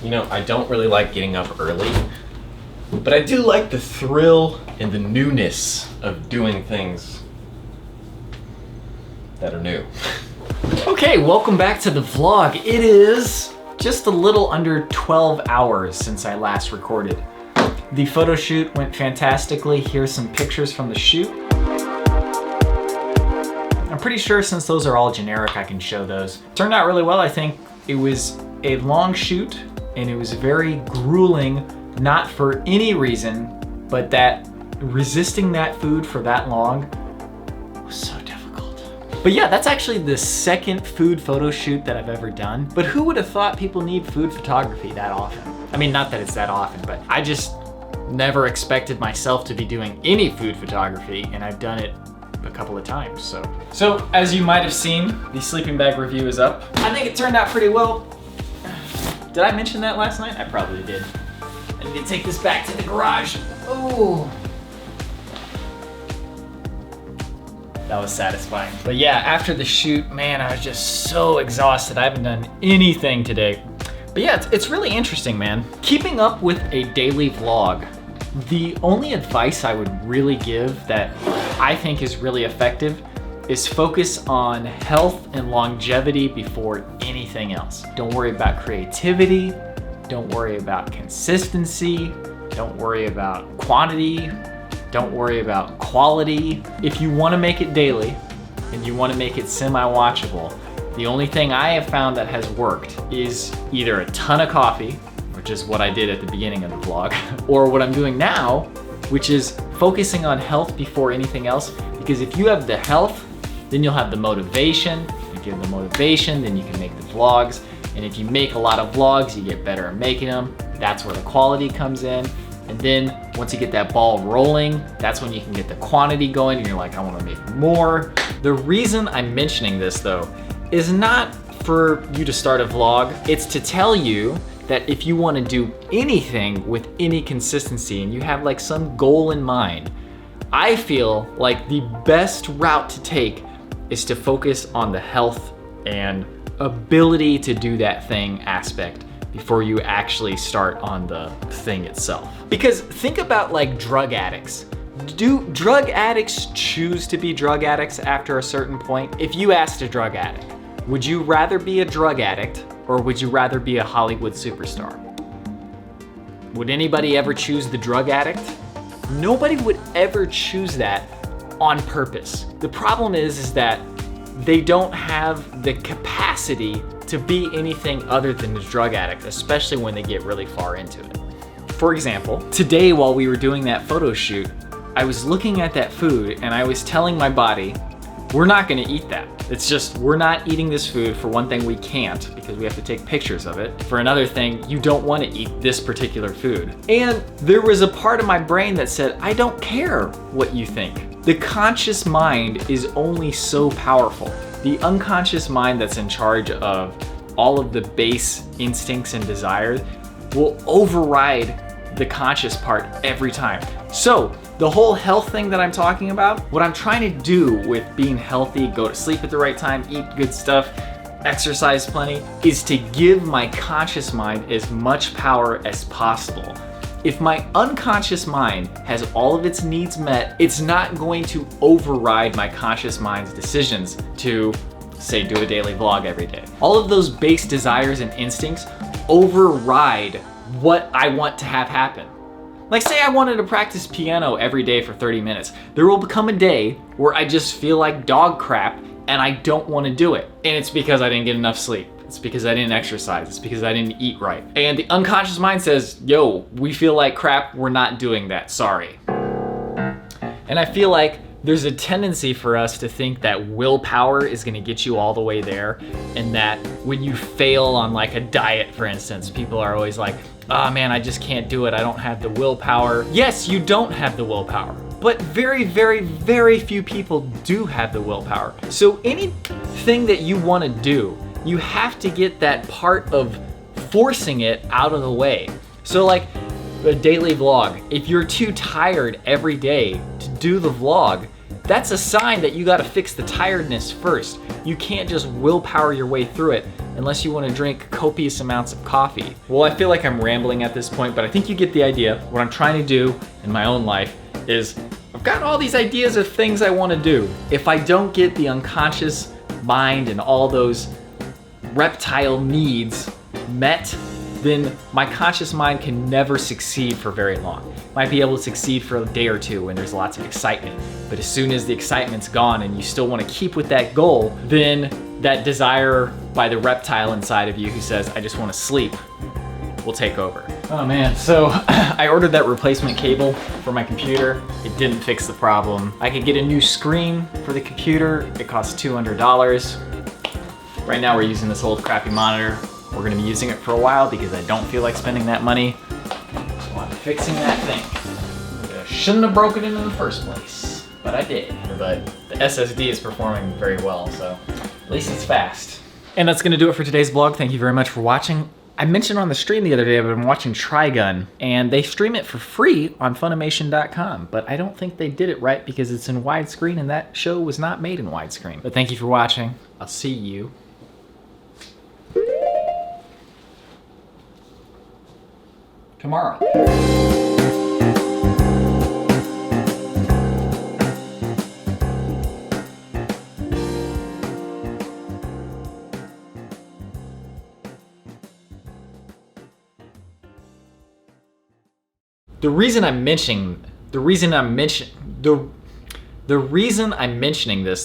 You know, I don't really like getting up early, but I do like the thrill and the newness of doing things that are new. Okay, welcome back to the vlog. It is just a little under 12 hours since I last recorded. The photo shoot went fantastically. Here's some pictures from the shoot. I'm pretty sure since those are all generic, I can show those. Turned out really well. I think it was a long shoot and it was very grueling, not for any reason, but that resisting that food for that long was so difficult. But yeah, that's actually the second food photo shoot that I've ever done. But who would have thought people need food photography that often? I mean, not that it's that often, but I just never expected myself to be doing any food photography, and I've done it a couple of times, so as you might have seen, the sleeping bag review is up. I think it turned out pretty well. Did I mention that last night? I probably did. I need to take this back to the garage. Oh, that was satisfying. But yeah, after the shoot, man, I was just so exhausted. I haven't done anything today. But yeah, it's really interesting, man. Keeping up with a daily vlog, the only advice I would really give that I think is really effective is focus on health and longevity before anything else. Don't worry about creativity. Don't worry about consistency. Don't worry about quantity. Don't worry about quality. If you want to make it daily and you want to make it semi-watchable, the only thing I have found that has worked is either a ton of coffee, which is what I did at the beginning of the vlog, or what I'm doing now, which is focusing on health before anything else. Because if you have the health, then you'll have the motivation. If you have the motivation, then you can make the vlogs. And if you make a lot of vlogs, you get better at making them. That's where the quality comes in. And then once you get that ball rolling, that's when you can get the quantity going and you're like, I wanna make more. The reason I'm mentioning this though, is not for you to start a vlog. It's to tell you that if you wanna do anything with any consistency and you have like some goal in mind, I feel like the best route to take is to focus on the health and ability to do that thing aspect before you actually start on the thing itself. Because think about like drug addicts. Do drug addicts choose to be drug addicts after a certain point? If you asked a drug addict, would you rather be a drug addict or would you rather be a Hollywood superstar? Would anybody ever choose the drug addict? Nobody would ever choose that on purpose. The problem is that they don't have the capacity to be anything other than a drug addict, especially when they get really far into it. For example, today while we were doing that photo shoot, I was looking at that food and I was telling my body, we're not gonna eat that. It's just, we're not eating this food. For one thing, we can't because we have to take pictures of it. For another thing, you don't wanna eat this particular food. And there was a part of my brain that said, I don't care what you think. The conscious mind is only so powerful. The unconscious mind that's in charge of all of the base instincts and desires will override the conscious part every time. So the whole health thing that I'm talking about, what I'm trying to do with being healthy, go to sleep at the right time, eat good stuff, exercise plenty, is to give my conscious mind as much power as possible. If my unconscious mind has all of its needs met, it's not going to override my conscious mind's decisions to, say, do a daily vlog every day. All of those base desires and instincts override what I want to have happen. Like say I wanted to practice piano every day for 30 minutes. There will become a day where I just feel like dog crap and I don't want to do it. And it's because I didn't get enough sleep. It's because I didn't exercise. It's because I didn't eat right. And the unconscious mind says, yo, we feel like crap, we're not doing that, sorry. And I feel like there's a tendency for us to think that willpower is gonna get you all the way there, and that when you fail on like a diet, for instance, people are always like, oh man, I just can't do it, I don't have the willpower. Yes, you don't have the willpower, but very, very, very few people do have the willpower. So anything that you wanna do, you have to get that part of forcing it out of the way. So like a daily vlog, if you're too tired every day to do the vlog, that's a sign that you gotta fix the tiredness first. You can't just willpower your way through it. unless you want to drink copious amounts of coffee. Well, I feel like I'm rambling at this point, but I think you get the idea. What I'm trying to do in my own life is I've got all these ideas of things I want to do. If I don't get the unconscious mind and all those reptile needs met, then my conscious mind can never succeed for very long. Might be able to succeed for a day or two when there's lots of excitement, but as soon as the excitement's gone and you still want to keep with that goal, then that desire by the reptile inside of you who says, I just want to sleep, will take over. Oh man, so I ordered that replacement cable for my computer. It didn't fix the problem. I could get a new screen for the computer. It costs $200. Right now we're using this old crappy monitor. We're gonna be using it for a while because I don't feel like spending that money on fixing that thing. I shouldn't have broken it in the first place, but I did. But the SSD is performing very well, so at least it's fast. And that's gonna do it for today's vlog. Thank you very much for watching. I mentioned on the stream the other day I've been watching Trigun, and they stream it for free on Funimation.com, but I don't think they did it right because it's in widescreen and that show was not made in widescreen. But thank you for watching. I'll see you tomorrow. The reason I'm mentioning this